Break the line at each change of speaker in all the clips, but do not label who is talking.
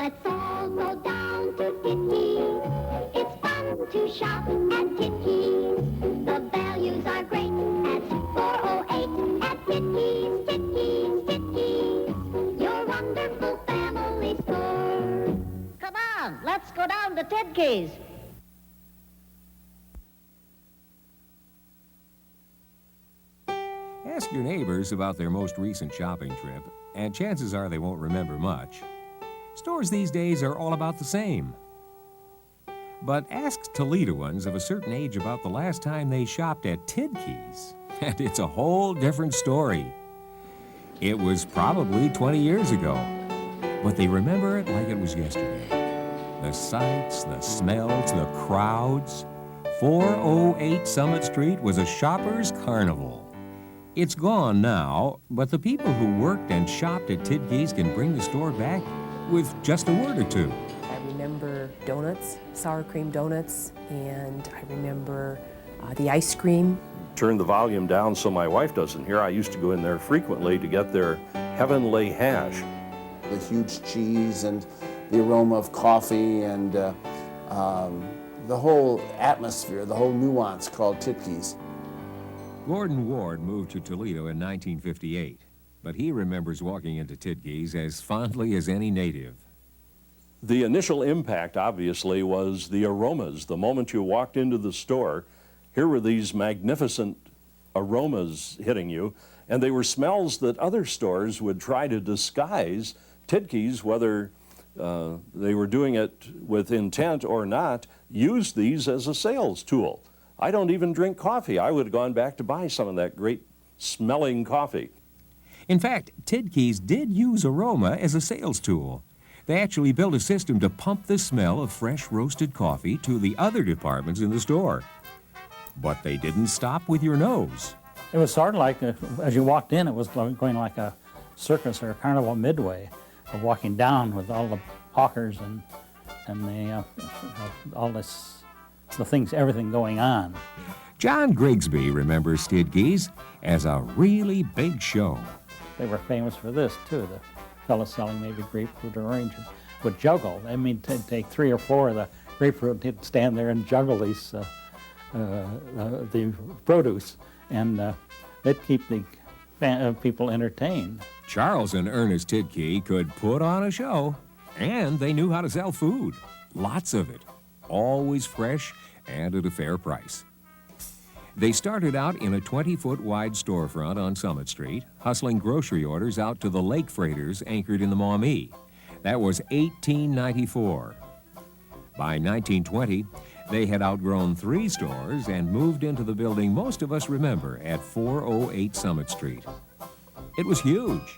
let's all go down to Tiedtke. It's fun to shop at Tiedtke's. The values are great at 408 at Tiedtke's, Tiedtke's, Tiedtke's. Your wonderful family store.
Come on, let's go down to Tiedtke's.
Ask your neighbors about their most recent shopping trip, and chances are they won't remember much. Stores these days are all about the same. But ask Toledoans of a certain age about the last time they shopped at Tiedtke's, and it's a whole different story. It was probably 20 years ago, but they remember it like it was yesterday. The sights, the smells, the crowds. 408 Summit Street was a shopper's carnival. It's gone now, but the people who worked and shopped at Tiedtke's can bring the store back with just a word or two.
I remember donuts, sour cream donuts, and I remember the ice cream.
Turn the volume down so my wife doesn't hear. I used to go in there frequently to get their heavenly hash.
The huge cheese and the aroma of coffee and the whole atmosphere, the whole nuance called Tiedtke's.
Gordon Ward moved to Toledo in 1958, but he remembers walking into Tiedtke's as fondly as any native.
The initial impact, obviously, was the aromas. The moment you walked into the store, here were these magnificent aromas hitting you, and they were smells that other stores would try to disguise. Tiedtke's, whether they were doing it with intent or not, used these as a sales tool. I don't even drink coffee. I would have gone back to buy some of that great smelling coffee.
In fact, Tiedtke's did use aroma as a sales tool. They actually built a system to pump the smell of fresh roasted coffee to the other departments in the store. But they didn't stop with your nose.
It was sort of like, as you walked in, it was going like a circus or a carnival midway, of walking down with all the hawkers and all this, the things, everything going on.
John Grigsby remembers Tiedtke's as a really big show.
They were famous for this, too. The fellow selling maybe grapefruit or orange would juggle. I mean, take 3 or 4 of the grapefruit, he'd stand there and juggle these, the produce, and they'd keep the people entertained.
Charles and Ernest Tiedtke could put on a show, and they knew how to sell food. Lots of it. Always fresh and at a fair price. They started out in a 20-foot wide storefront on Summit Street, hustling grocery orders out to the lake freighters anchored in the Maumee. That was 1894. By 1920, they had outgrown 3 stores and moved into the building most of us remember at 408 Summit Street. It was huge.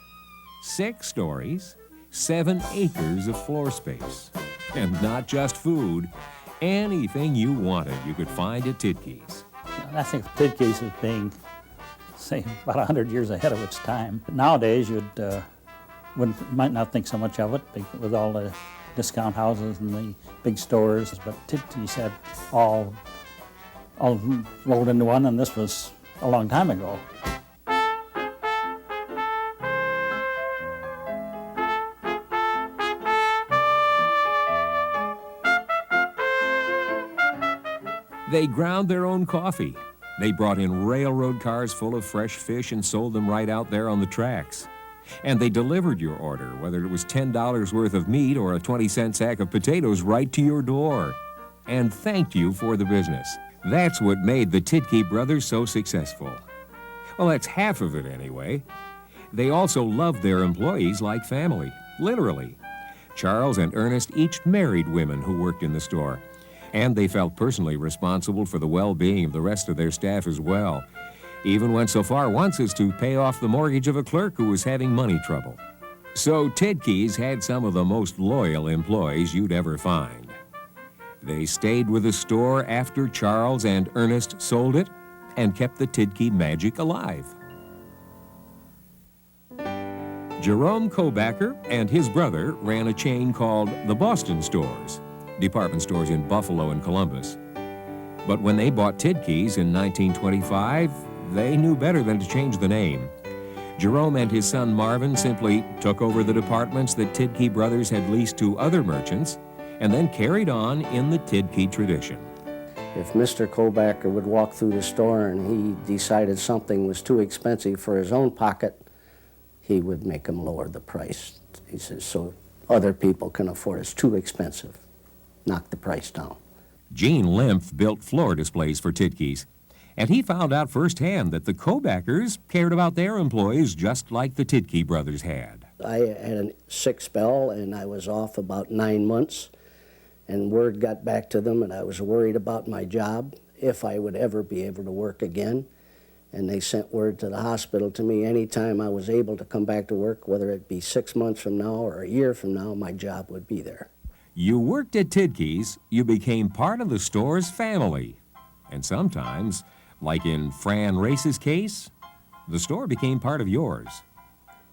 6 stories, 7 acres of floor space. And not just food. Anything you wanted, you could find at Tiedtke's.
I think Tiedtke's is being, say, about 100 years ahead of its time. But nowadays, might not think so much of it with all the discount houses and the big stores. But Tiedtke's had all rolled into one, and this was a long time ago.
They ground their own coffee. They brought in railroad cars full of fresh fish and sold them right out there on the tracks. And they delivered your order, whether it was $10 worth of meat or a 20-cent sack of potatoes, right to your door. And thanked you for the business. That's what made the Tiedtke brothers so successful. Well, that's half of it anyway. They also loved their employees like family, literally. Charles and Ernest each married women who worked in the store. And they felt personally responsible for the well-being of the rest of their staff as well. Even went so far once as to pay off the mortgage of a clerk who was having money trouble. So Tiedtke's had some of the most loyal employees you'd ever find. They stayed with the store after Charles and Ernest sold it and kept the Tiedtke magic alive. Jerome Kobacker and his brother ran a chain called the Boston Stores, department stores in Buffalo and Columbus. But when they bought Tiedtke's in 1925, they knew better than to change the name. Jerome and his son Marvin simply took over the departments that Tiedtke brothers had leased to other merchants and then carried on in the Tiedtke tradition.
If Mr. Kobacker would walk through the store and he decided something was too expensive for his own pocket, he would make him lower the price. He says, so other people can afford it. It's too expensive. Knock the price down.
Gene Limpf built floor displays for Tiedtke's, and he found out firsthand that the Kobackers cared about their employees just like the Tiedtke brothers had.
I had a sick spell, and I was off about 9 months, and word got back to them, and I was worried about my job, if I would ever be able to work again. And they sent word to the hospital to me anytime I was able to come back to work, whether it be 6 months from now or a year from now, my job would be there.
You worked at Tiedtke's, you became part of the store's family. And sometimes, like in Fran Race's case, the store became part of yours.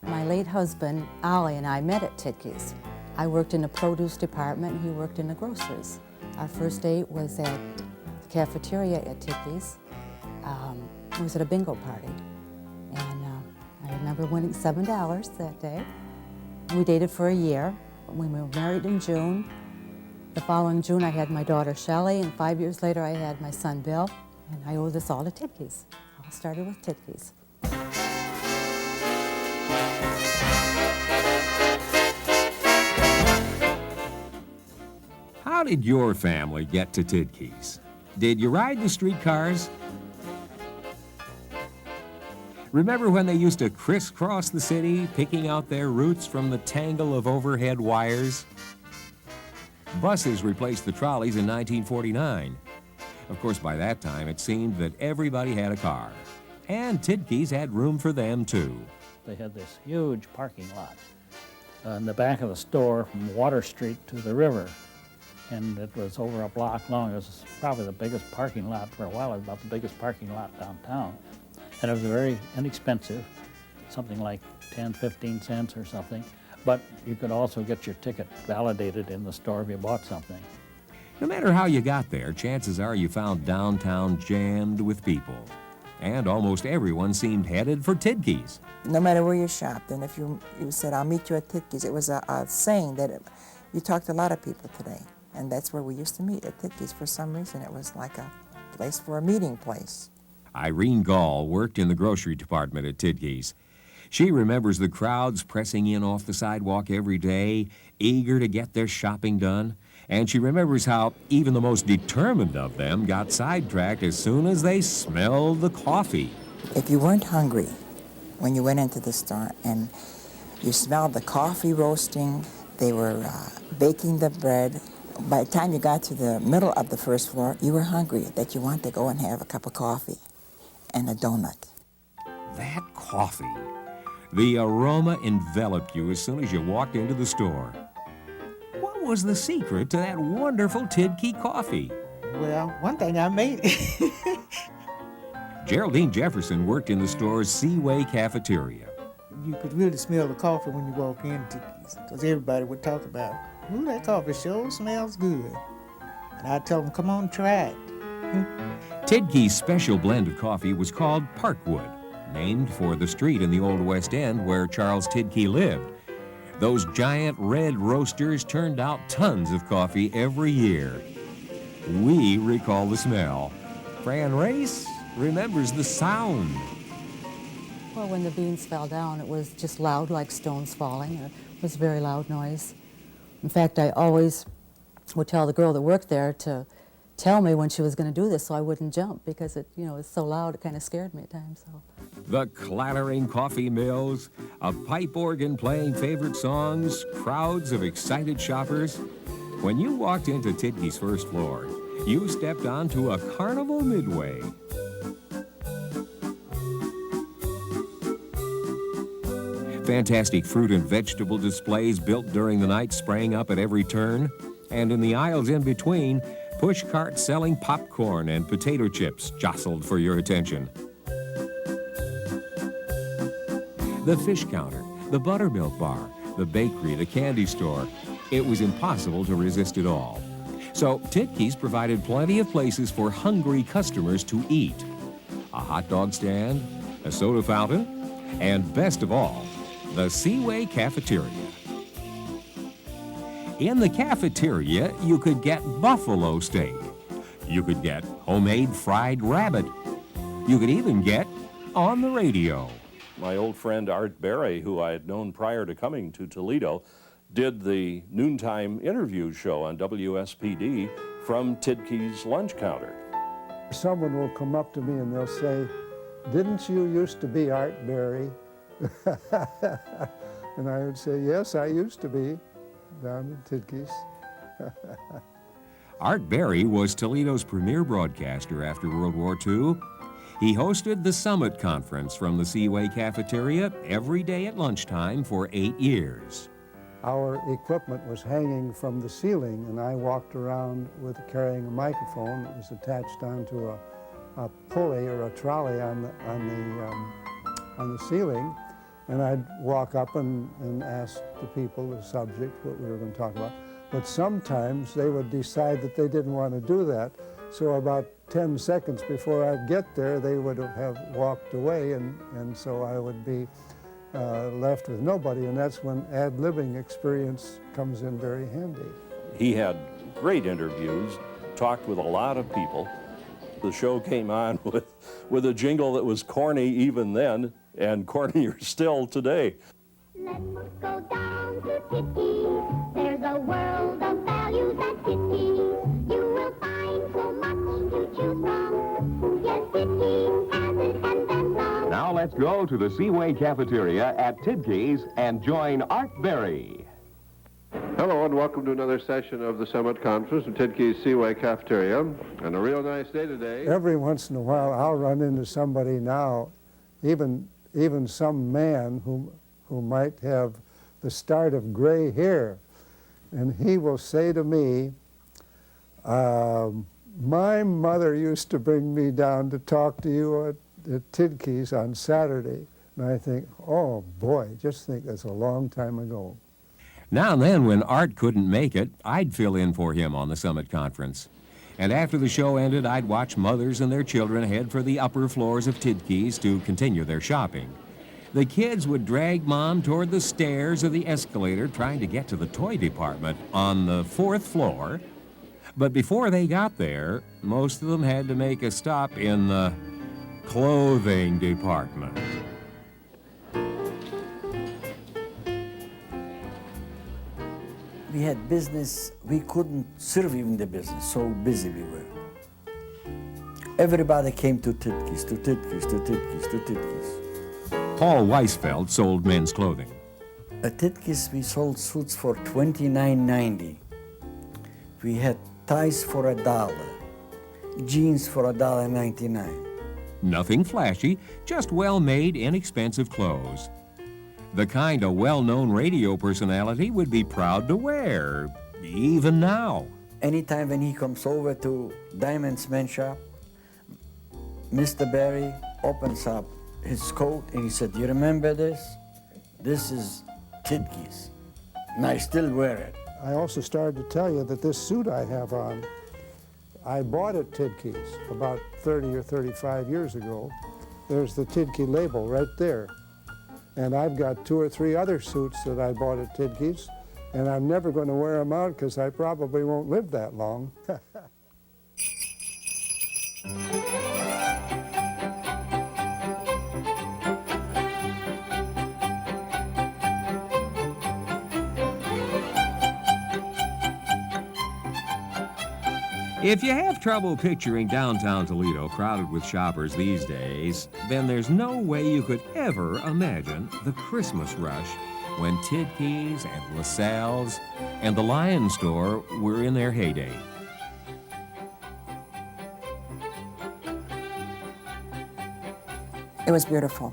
My late husband, Ollie, and I met at Tiedtke's. I worked in the produce department, he worked in the groceries. Our first date was at the cafeteria at Tiedtke's. It was at a bingo party. And I remember winning $7 that day. We dated for a year. We were married in June. The following June, I had my daughter Shelley, and 5 years later, I had my son Bill. And I owe this all to Tiedtke's. It all started with Tiedtke's.
How did your family get to Tiedtke's? Did you ride the streetcars? Remember when they used to crisscross the city, picking out their routes from the tangle of overhead wires? Buses replaced the trolleys in 1949. Of course, by that time, it seemed that everybody had a car. And Tiedtke's had room for them, too.
They had this huge parking lot in the back of the store from Water Street to the river. And it was over a block long. It was probably the biggest parking lot for a while. It was about the biggest parking lot downtown. And it was very inexpensive, something like 10, 15 cents or something. But you could also get your ticket validated in the store if you bought something.
No matter how you got there, chances are you found downtown jammed with people. And almost everyone seemed headed for Tiedtke's.
No matter where you shopped, and if you said, I'll meet you at Tiedtke's, it was a saying that you talked to a lot of people today. And that's where we used to meet, at Tiedtke's. For some reason, it was like a place for a meeting place.
Irene Gall worked in the grocery department at Tiedtke's. She remembers the crowds pressing in off the sidewalk every day, eager to get their shopping done. And she remembers how even the most determined of them got sidetracked as soon as they smelled the coffee.
If you weren't hungry when you went into the store and you smelled the coffee roasting, they were baking the bread, by the time you got to the middle of the first floor, you were hungry, that you wanted to go and have a cup of coffee and a donut.
That coffee. The aroma enveloped you as soon as you walked into the store. What was the secret to that wonderful Tiedtke coffee?
Well, one thing I made.
Geraldine Jefferson worked in the store's Seaway cafeteria.
You could really smell the coffee when you walk into Tiedtke's, because everybody would talk about, ooh, that coffee sure smells good. And I'd tell them, come on, try it.
Tiedtke's special blend of coffee was called Parkwood, named for the street in the Old West End where Charles Tiedtke lived. Those giant red roasters turned out tons of coffee every year. We recall the smell. Fran Race remembers the sound.
Well, when the beans fell down, it was just loud, like stones falling. It was a very loud noise. In fact, I always would tell the girl that worked there to tell me when she was going to do this so I wouldn't jump, because it, it's so loud, it kind of scared me at times. So.
The clattering coffee mills, a pipe organ playing favorite songs, crowds of excited shoppers. When you walked into Tiedtke's first floor, you stepped onto a carnival midway. Fantastic fruit and vegetable displays built during the night sprang up at every turn, and in the aisles in between, push carts selling popcorn and potato chips jostled for your attention. The fish counter, the buttermilk bar, the bakery, the candy store, it was impossible to resist it all. So Tiedtke's provided plenty of places for hungry customers to eat. A hot dog stand, a soda fountain, And best of all, the Seaway Cafeteria. In the cafeteria, you could get buffalo steak. You could get homemade fried rabbit. You could even get on the radio.
My old friend Art Berry, who I had known prior to coming to Toledo, did the noontime interview show on WSPD from Tiedtke's lunch counter.
Someone will come up to me and they'll say, "Didn't you used to be Art Berry?" And I would say, "Yes, I used to be down in Tiedtke's."
Art Berry was Toledo's premier broadcaster after World War II. He hosted the Summit Conference from the Seaway Cafeteria every day at lunchtime for 8 years.
Our equipment was hanging from the ceiling, and I walked around with carrying a microphone that was attached onto a pulley or a trolley on the ceiling, and I'd walk up and ask the people the subject, what we were going to talk about. But sometimes they would decide that they didn't want to do that, so about 10 seconds before I'd get there, they would have walked away, and so I would be left with nobody, and that's when ad-libbing experience comes in very handy.
He had great interviews, talked with a lot of people. The show came on with a jingle that was corny even then, and cornier still today.
Let's go down to Tiedtke's. There's a world of values at Tiedtke's. You will find so much to choose from. Yes, Tiedtke's has it and then some.
Now let's go to the Seaway Cafeteria at Tiedtke's and join Art Berry.
Hello and welcome to another session of the Summit Conference from Tiedtke's Seaway Cafeteria. And a real nice day today.
Every once in a while I'll run into somebody now, even some man who might have the start of gray hair, and he will say to me, "My mother used to bring me down to talk to you at Tiedtke's on Saturday." And I think, oh boy, just think that's a long time ago.
Now and then, when Art couldn't make it, I'd fill in for him on the Summit Conference. And after the show ended, I'd watch mothers and their children head for the upper floors of Tiedtke's to continue their shopping. The kids would drag Mom toward the stairs or the escalator trying to get to the toy department on the 4th floor. But before they got there, most of them had to make a stop in the clothing department.
We had business, we couldn't serve even the business, so busy we were. Everybody came to Tiedtke's, to Tiedtke's, to Tiedtke's, to Tiedtke's.
Paul Weisfeld sold men's clothing.
At Tiedtke's, we sold suits for $29.90. We had ties for $1, jeans for $1.99.
Nothing flashy, just well-made, inexpensive clothes. The kind a well-known radio personality would be proud to wear, even now.
Anytime when he comes over to Diamond's men's shop, Mr. Berry opens up his coat and he said, "You remember this? This is Tiedtke's." And I still wear it.
I also started to tell you that this suit I have on, I bought at Tiedtke's about 30 or 35 years ago. There's the Tiedtke label right there. And I've got 2 or 3 other suits that I bought at Tiedtke's, and I'm never going to wear them out because I probably won't live that long.
If you have trouble picturing downtown Toledo crowded with shoppers these days, then there's no way you could ever imagine the Christmas rush when Tiedtke's and LaSalle's and the Lion Store were in their heyday.
It was beautiful.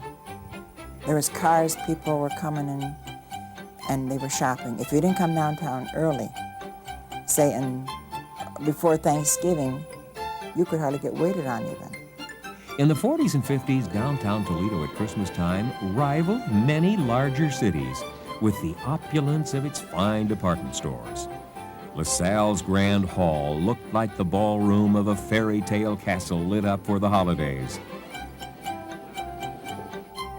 There was cars, people were coming in, and they were shopping. If you didn't come downtown early, say before Thanksgiving, you could hardly get waited on even.
In the 40s and 50s, downtown Toledo at Christmas time rivaled many larger cities with the opulence of its fine department stores. LaSalle's Grand Hall looked like the ballroom of a fairy tale castle lit up for the holidays.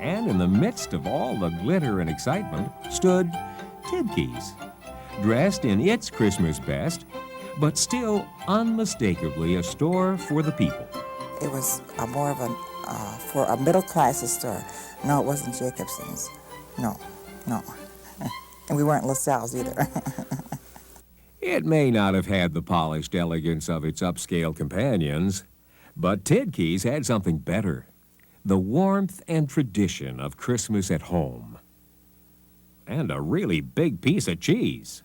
And in the midst of all the glitter and excitement stood Tiedtke's, dressed in its Christmas best, but still unmistakably a store for the people.
It was more of for a middle-class store. No, it wasn't Jacobson's. No. And we weren't LaSalle's either.
It may not have had the polished elegance of its upscale companions, but Tiedtke's had something better. The warmth and tradition of Christmas at home. And a really big piece of cheese.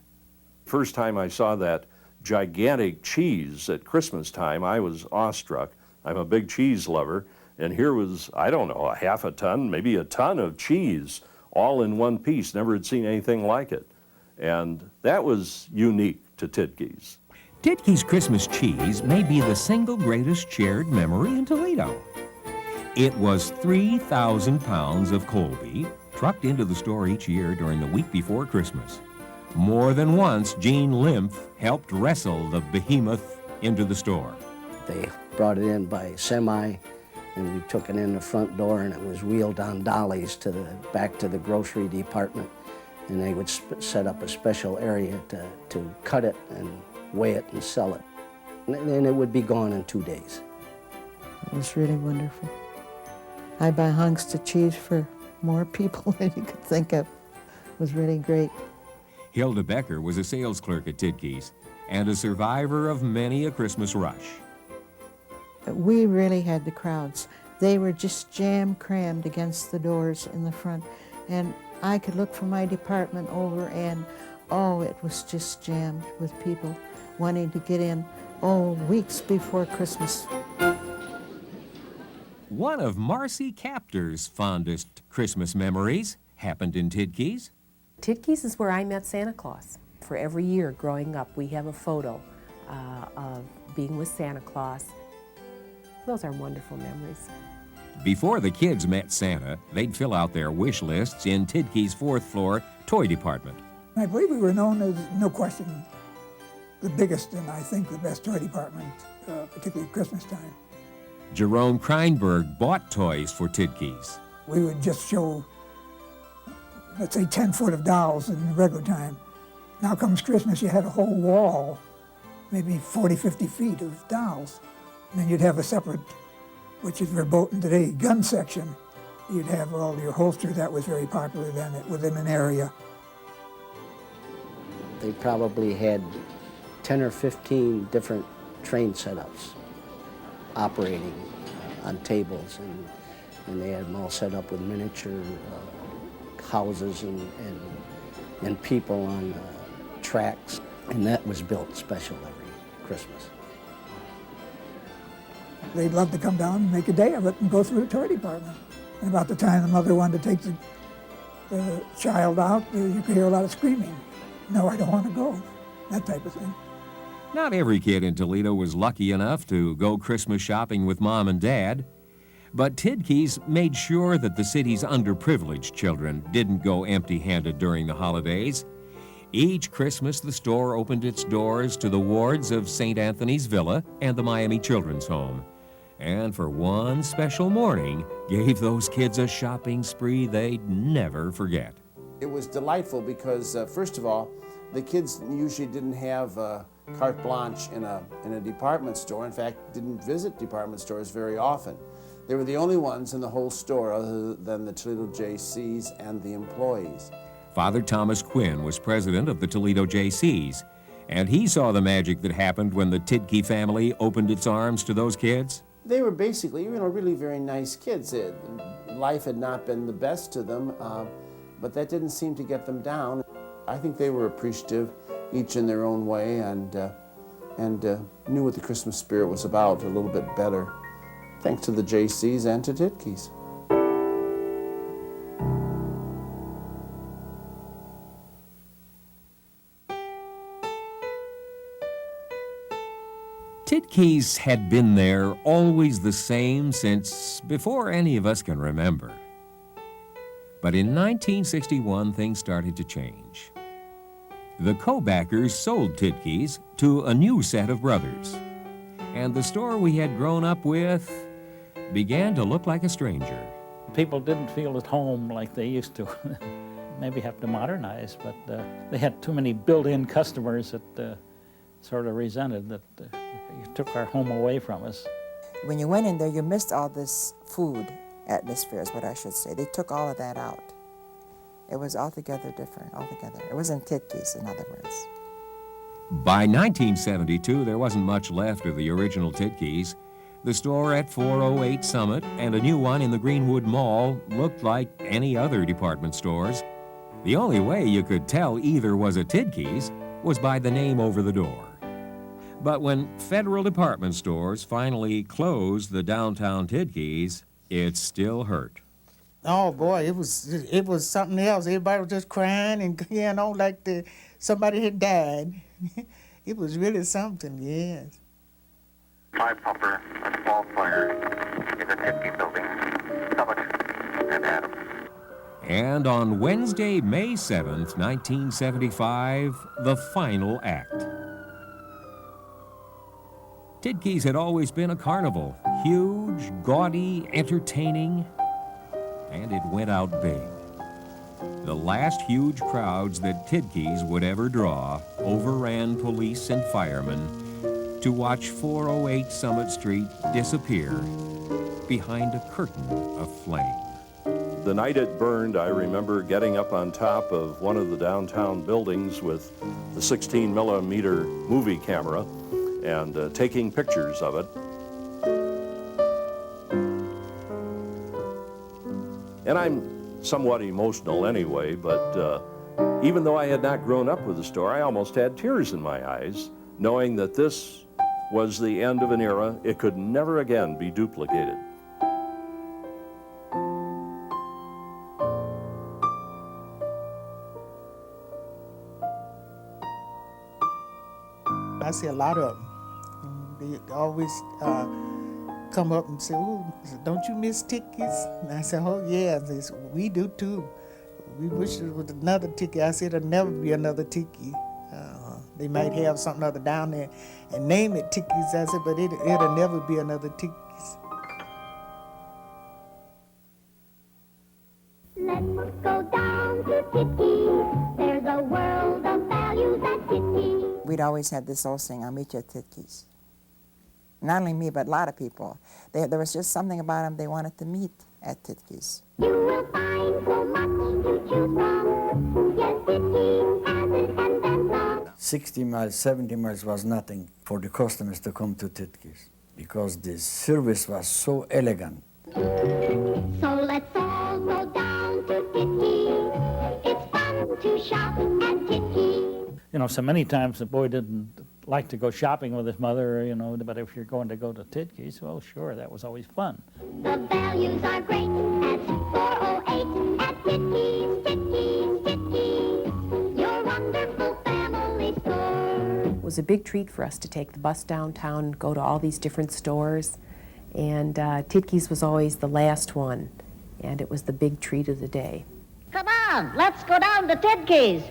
First time I saw that gigantic cheese at Christmas time, I was awestruck. I'm a big cheese lover, and here was, I don't know, a half a ton, maybe a ton of cheese, all in one piece. Never had seen anything like it. And that was unique to Tiedtke's.
Tiedtke's Christmas cheese may be the single greatest shared memory in Toledo. It was 3,000 pounds of Colby trucked into the store each year during the week before Christmas. More than once, Gene Lymph helped wrestle the behemoth into the store.
They brought it in by semi, and we took it in the front door, and it was wheeled on dollies back to the grocery department, and they would set up a special area to cut it and weigh it and sell it. And it would be gone in 2 days.
It was really wonderful. I buy hunks of cheese for more people than you could think of. It was really great.
Hilda Becker was a sales clerk at Tiedtke's and a survivor of many a Christmas rush.
We really had the crowds. They were just jam-crammed against the doors in the front. And I could look from my department over and, oh, it was just jammed with people wanting to get in, weeks before Christmas.
One of Marcy Capter's fondest Christmas memories happened in Tiedtke's.
Tiedtke's is where I met Santa Claus. For every year growing up, we have a photo of being with Santa Claus. Those are wonderful memories.
Before the kids met Santa, they'd fill out their wish lists in Tiedtke's fourth floor toy department.
I believe we were known as, no question, the biggest and I think the best toy department, particularly at Christmas time.
Jerome Kreinberg bought toys for Tiedtke's.
We would just show, let's say, 10 foot of dolls in regular time. Now comes Christmas, you had a whole wall, maybe 40, 50 feet of dolls. And then you'd have a separate, which is verboten today, gun section. You'd have all your holsters. That was very popular then within an area.
They probably had 10 or 15 different train setups operating on tables, and they had them all set up with miniature houses and people on tracks, and that was built special every Christmas.
They'd love to come down and make a day of it and go through the toy department. And about the time the mother wanted to take the child out, you could hear a lot of screaming. No, I don't want to go, that type of thing.
Not every kid in Toledo was lucky enough to go Christmas shopping with Mom and Dad, but Tiedtke's made sure that the city's underprivileged children didn't go empty-handed during the holidays. Each Christmas, the store opened its doors to the wards of St. Anthony's Villa and the Miami Children's Home, and for one special morning, gave those kids a shopping spree they'd never forget.
It was delightful because, first of all, the kids usually didn't have carte blanche in a department store. In fact, didn't visit department stores very often. They were the only ones in the whole store other than the Toledo JCs and the employees.
Father Thomas Quinn was president of the Toledo JCs, and he saw the magic that happened when the Tiedtke family opened its arms to those kids.
They were basically, really very nice kids. Life had not been the best to them, but that didn't seem to get them down. I think they were appreciative, each in their own way, and knew what the Christmas spirit was about a little bit better, thanks to the JCs and to Tiedtke's.
Tiedtke's had been there, always the same, since before any of us can remember. But in 1961, things started to change. The Kobackers sold Tiedtke's to a new set of brothers, and the store we had grown up with began to look like a stranger.
People didn't feel at home like they used to. Maybe have to modernize, but they had too many built-in customers that sort of resented that you took our home away from us.
When you went in there, you missed all this food atmosphere, is what I should say. They took all of that out. It was altogether different, altogether. It wasn't Tiedtke's, in other words.
By 1972, there wasn't much left of the original Tiedtke's. The store at 408 Summit and a new one in the Greenwood Mall looked like any other department stores. The only way you could tell either was a Tiedtke's was by the name over the door. But when Federal department stores finally closed the downtown Tiedtke's, it still hurt.
Oh boy, it was something else. Everybody was just crying and carrying on like somebody had died. It was really something, yes.
Five pumper, a small fire in the Tiedtke building, Summit and Adams.
And on Wednesday, May 7th, 1975, the final act. Tiedtke's had always been a carnival, huge, gaudy, entertaining, and it went out big. The last huge crowds that Tiedtke's would ever draw overran police and firemen to watch 408 Summit Street disappear behind a curtain of flame.
The night it burned, I remember getting up on top of one of the downtown buildings with the 16mm movie camera and taking pictures of it. And I'm somewhat emotional anyway, but even though I had not grown up with the store, I almost had tears in my eyes, knowing that this was the end of an era. It could never again be duplicated.
I see a lot of them. They always come up and say, "Oh, don't you miss Tiedtke's?" And I said, "Oh yeah." They said, "We do too. We wish there was another Tiedtke." I said, "There'll never be another Tiedtke. They might have something other down there and name it Tiedtke's." I said, "But it'll never be another Tiedtke's."
Let's go down to Tiedtke's. There's a world of values at Tiedtke's.
We'd always had this old saying, "I'll meet you at Tiedtke's." Not only me, but a lot of people. There was just something about them they wanted to meet at Tiedtke's.
You will find so much to choose from. Yes, Tiedtke's has it and then some.
60 miles, 70 miles was nothing for the customers to come to Tiedtke's because the service was so elegant.
So let's all go down to Tiedtke's. It's fun to shop at Tiedtke's.
You know, so many times the boy didn't like to go shopping with his mother, you know, but if you're going to go to Tiedtke's, well, sure, that was always fun.
The values are great at 408 at Tiedtke's, Tiedtke's, Tiedtke's, your wonderful family store.
It was a big treat for us to take the bus downtown, go to all these different stores, and Tiedtke's was always the last one, and it was the big treat of the day.
Come on, let's go down to Tiedtke's.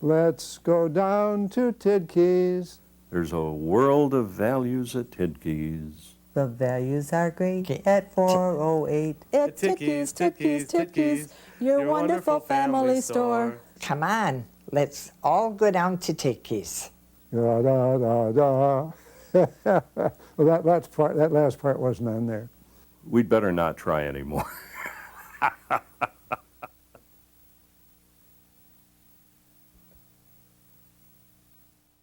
Let's go down to Tiedtke's.
There's a world of values at Tiedtke's.
The values are great at 408.
At Tiedtke's, Tiedtke's, Tiedtke's, your wonderful family store.
Come on, let's all go down to Tiedtke's.
Da, da, da, da. Well, that last part wasn't on there.
We'd better not try anymore.